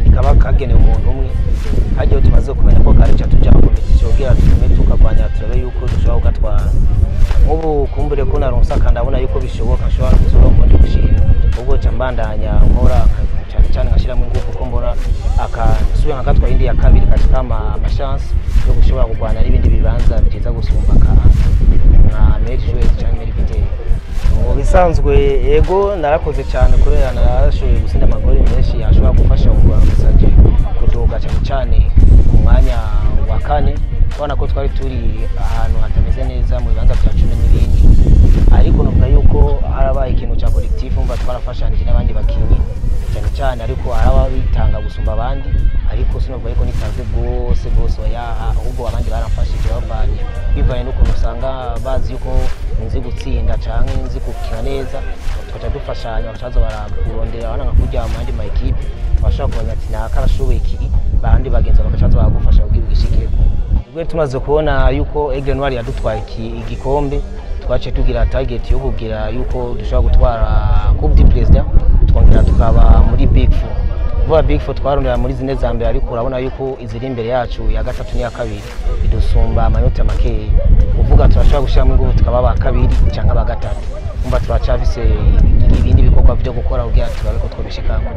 ntikaba kagenewe umuntu umwe hagiye tumaze kumenya ko karica tujya mu competition kugira tume tukagwanya turabe yuko dushobora kugatwara ubu kumbure ko naronsa kandi abona yuko bishoboka nshobora gusura kundi gushima ubwo cyambandanya nkora cyane cyane ngashiramo ingufu ko mbona akasubira nkagatwa indi ya kabiri kama chance yo gushobora kugwana n'ibindi bibanza byiza gusumba ka na Merjouet cyane Mervite mu bisanzwe yego narakoze cyane kurera narashoboye gusinda amagori menshi yashobora gufasha mu Rwanda kuduga cyane ku mwanya wa kane ubona ko twari turi ahantu hatameze neza mu bibanza bya 10 n'ibindi ariko novuga yuko harabaye ikintu cya collectif umva twarafashanije n'abandi bakinyi cyane ariko araba bitanga gusumba abandi ariko sinovuga yuko nitanze bose oya ahubwo abandi baramfashije bavanye bivanye n'ukuntu usanga bazi yuko nzi gutsinda canke nzi gukina neza twaca dufashanya bakaza barakurondera abana nkakujya mu yandi ma equipe bashaka kubona ati nakarashoboye iki bandi bagenza bakacaza bagufasha kugira ugishike ubwo tumaze kubona yuko Aigle Noir yadutwaye igikombe twace tugira target yo kugira yuko dushobora gutwara Coupe du Président twongera tukaba muri Big Four vuba Big Four twarondera muri zine za mbere ariko urabona yuko iziri imbere yacu ya gatatu n'iya kabiri idusumba amanota makeya uvuga turashobora gushiramo ingufu tukaba ba kabiri cyangwa ba gatatu umva turacafise ibindi bikorwa byo gukora kugira turabe ko twobishikamo